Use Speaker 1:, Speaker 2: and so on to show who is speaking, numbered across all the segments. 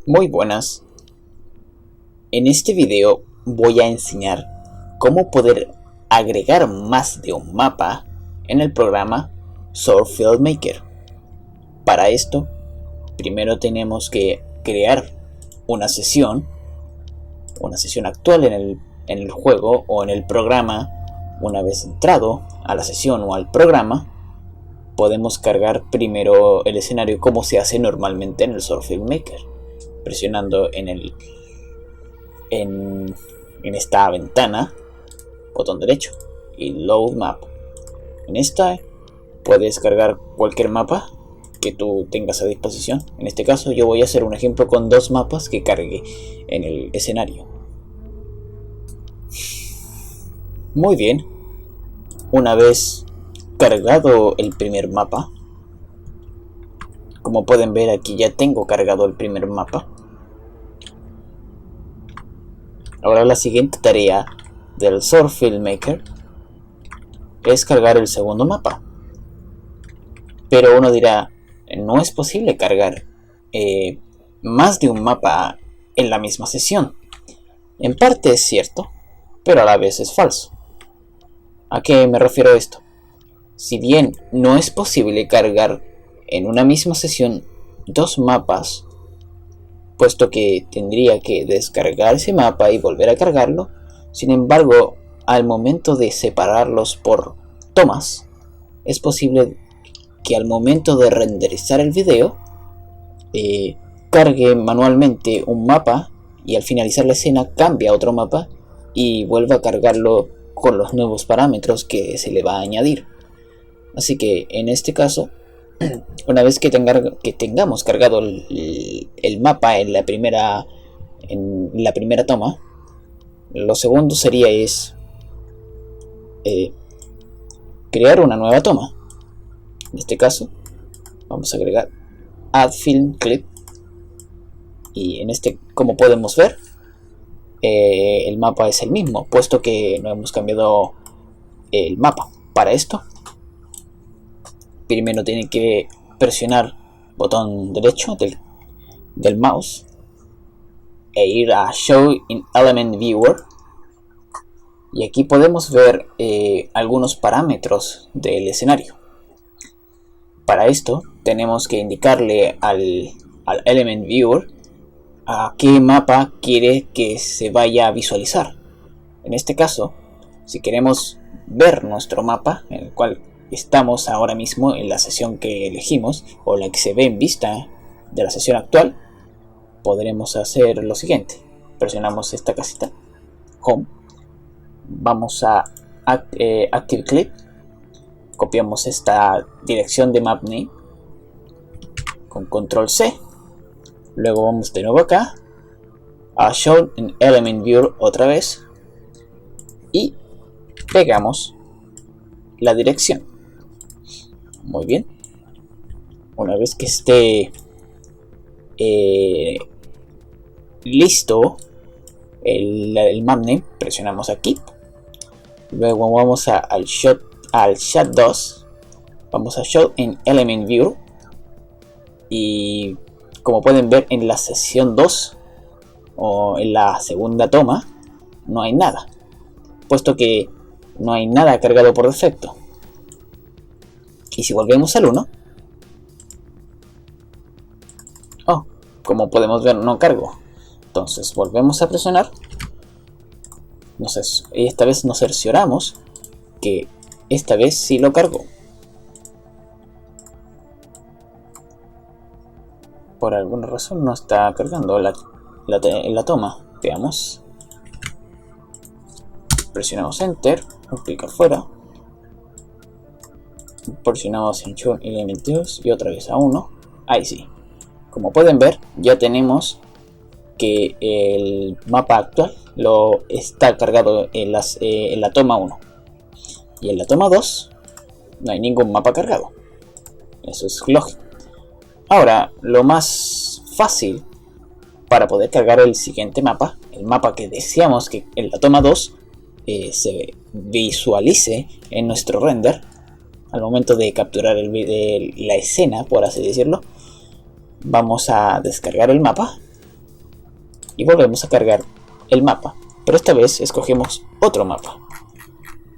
Speaker 1: Muy buenas. En este video voy a enseñar cómo poder agregar más de un mapa en el programa Sword FilmMaker. Para esto, primero tenemos que crear una sesión actual en el juego o en el programa. Una vez entrado a la sesión o al programa, podemos cargar primero el escenario como se hace normalmente en el Sword FilmMaker, presionando en esta ventana, botón derecho y Load Map. En esta puedes cargar cualquier mapa que tú tengas a disposición. En este caso yo voy a hacer un ejemplo con dos mapas que cargue en el escenario. Muy bien, una vez cargado el primer mapa, como pueden ver aquí ya tengo cargado el primer mapa. Ahora la siguiente tarea del Sword FilmMaker es cargar el segundo mapa. Pero uno dirá, no es posible cargar más de un mapa en la misma sesión. En parte es cierto, pero a la vez es falso. ¿A qué me refiero esto? Si bien no es posible cargar en una misma sesión dos mapas, puesto que tendría que descargar ese mapa y volver a cargarlo, sin embargo, al momento de separarlos por tomas, es posible que al momento de renderizar el video cargue manualmente un mapa y al finalizar la escena cambie a otro mapa y vuelva a cargarlo con los nuevos parámetros que se le va a añadir. Así que en este caso, una vez que tengamos cargado el mapa en la primera toma, lo segundo sería crear una nueva toma. En este caso vamos a agregar Add Film Clip y como podemos ver, el mapa es el mismo, puesto que no hemos cambiado el mapa. Para esto, primero tienen que presionar botón derecho del mouse e ir a Show in Element Viewer, y aquí podemos ver algunos parámetros del escenario. Para esto tenemos que indicarle al Element Viewer a qué mapa quiere que se vaya a visualizar. En este caso, si queremos ver nuestro mapa, en el cual estamos ahora mismo en la sesión que elegimos o la que se ve en vista de la sesión actual, podremos hacer lo siguiente. Presionamos esta casita, Home, vamos a Active Clip, copiamos esta dirección de Map Name con Control C. Luego vamos de nuevo acá a Show in Element Viewer otra vez y pegamos la dirección. Muy bien. Una vez que esté listo el map name, presionamos aquí. Luego vamos al Shot 2. Vamos a Show in Element Viewer y como pueden ver en la sesión 2 o en la segunda toma no hay nada, puesto que no hay nada cargado por defecto. Y si volvemos al 1, como podemos ver no cargo. Entonces volvemos a presionar. Y esta vez nos cercioramos que esta vez sí lo cargó. Por alguna razón no está cargando la toma. Veamos. Presionamos Enter, un clic afuera. Presionamos en Show Element 2 y otra vez a 1. Ahí sí. Como pueden ver, ya tenemos que el mapa actual lo está cargado en la toma 1. Y en la toma 2 no hay ningún mapa cargado. Eso es lógico. Ahora, lo más fácil para poder cargar el siguiente mapa, el mapa que deseamos que en la toma 2 se visualice en nuestro render, al momento de capturar la escena, por así decirlo, vamos a descargar el mapa y volvemos a cargar el mapa, pero esta vez escogemos otro mapa.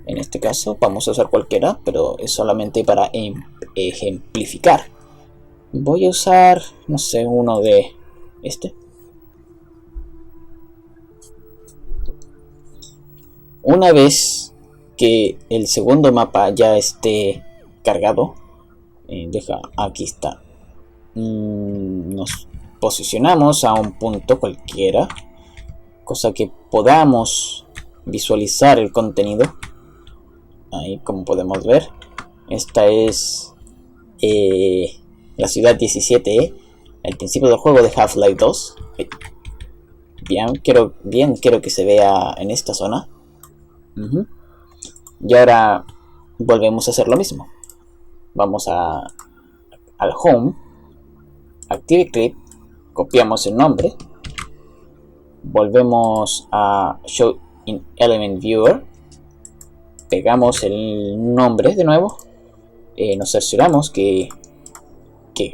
Speaker 1: En este caso vamos a usar cualquiera, pero es solamente para ejemplificar. Voy a usar, no sé, uno de este. Una vez que el segundo mapa ya esté cargado, aquí está. Nos posicionamos a un punto cualquiera, cosa que podamos visualizar el contenido. Ahí, como podemos ver, esta es la ciudad 17, el principio del juego de Half-Life 2. Bien, quiero que se vea en esta zona. Y ahora volvemos a hacer lo mismo. Vamos al Home, Active Clip, copiamos el nombre, volvemos a Show in Element Viewer, pegamos el nombre de nuevo, nos cercioramos que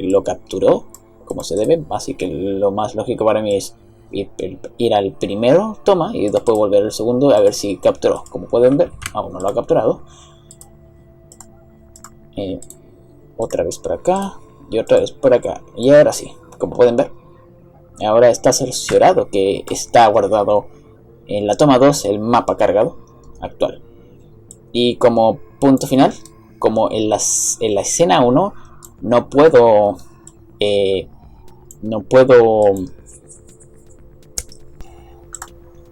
Speaker 1: lo capturó como se debe, así que lo más lógico para mí es ir al primero toma y después volver al segundo a ver si capturó. Como pueden ver, aún no lo ha capturado. Otra vez por acá y otra vez por acá, y ahora sí, como pueden ver, ahora está cerciorado que está guardado en la toma 2 el mapa cargado actual. Y como punto final, como en la escena 1 no puedo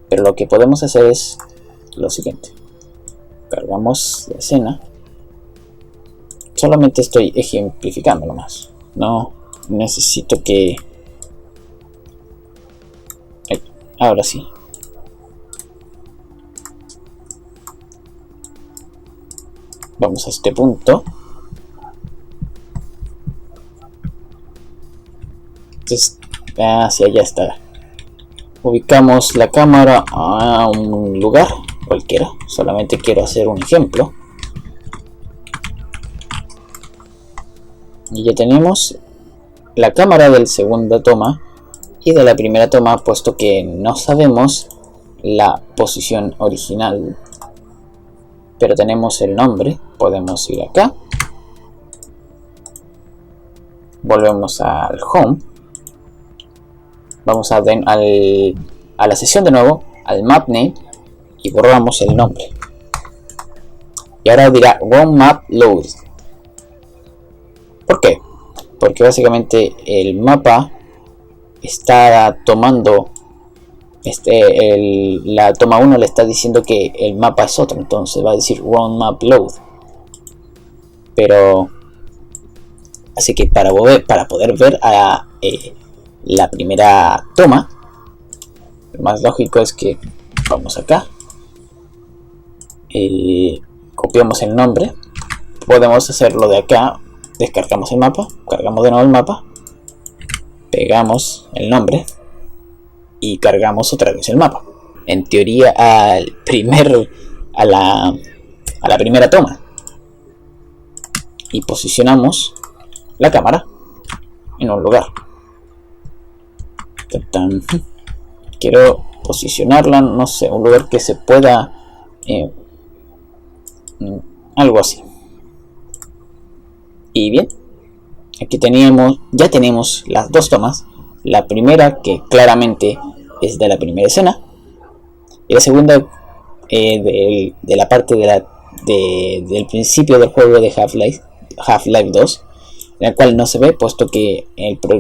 Speaker 1: pero lo que podemos hacer es lo siguiente: cargamos la escena. Solamente estoy ejemplificando nomás, no necesito que... ahora sí. Vamos a este punto. Entonces, hacia allá está. Ubicamos la cámara a un lugar cualquiera. Solamente quiero hacer un ejemplo. Y ya tenemos la cámara del segunda toma y de la primera toma, puesto que no sabemos la posición original, pero tenemos el nombre. Podemos ir acá, volvemos al Home, vamos a la sesión de nuevo, al Map Name, y borramos el nombre. Y ahora dirá Wrong Map Load. ¿Por qué? Porque básicamente el mapa está tomando la toma 1 le está diciendo que el mapa es otro, entonces va a decir Wrong Map Load. Pero así que para poder ver a la primera toma, lo más lógico es que vamos acá, copiamos el nombre, podemos hacerlo de acá, descargamos el mapa, cargamos de nuevo el mapa, pegamos el nombre y cargamos otra vez el mapa. En teoría a la primera toma, y posicionamos la cámara en un lugar. Quiero posicionarla, no sé, un lugar que se pueda algo así. Y bien, aquí ya tenemos las dos tomas. La primera, que claramente es de la primera escena, y la segunda de la parte del principio del juego de Half-Life 2, en el cual no se ve, puesto que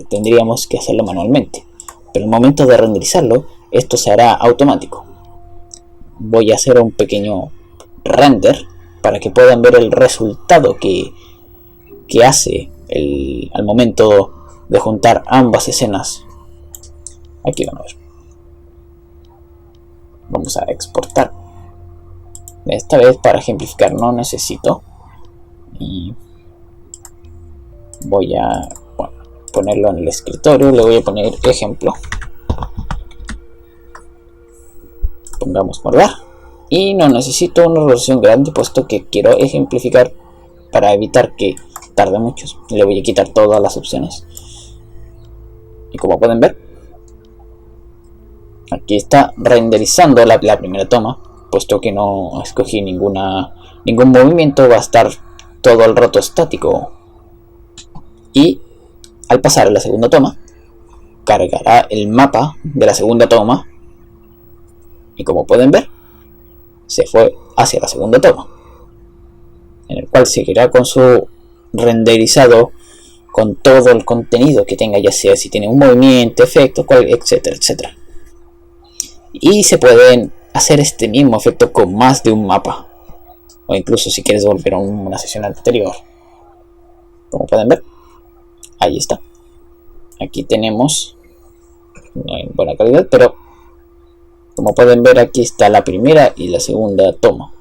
Speaker 1: tendríamos que hacerlo manualmente. Pero en el momento de renderizarlo, esto se hará automático. Voy a hacer un pequeño render para que puedan ver el resultado que hace al momento de juntar ambas escenas. Aquí van a ver. Vamos a exportar. Esta vez, para ejemplificar, no necesito. Y voy a ponerlo en el escritorio. Le voy a poner ejemplo. Pongamos guardar. Y no necesito una resolución grande, puesto que quiero ejemplificar para evitar que tarde mucho. Le voy a quitar todas las opciones. Y como pueden ver, Aquí está renderizando la primera toma, puesto que no escogí ningún movimiento, va a estar todo el rato estático. Y al pasar a la segunda toma, cargará el mapa de la segunda toma. Y como pueden ver, se fue hacia la segunda toma, en el cual seguirá con su renderizado con todo el contenido que tenga, ya sea si tiene un movimiento, efecto, etcétera, etcétera. Y se pueden hacer este mismo efecto con más de un mapa, o incluso si quieres volver a una sesión anterior. Como pueden ver, ahí está. Aquí tenemos, no hay buena calidad, pero como pueden ver, aquí está la primera y la segunda toma.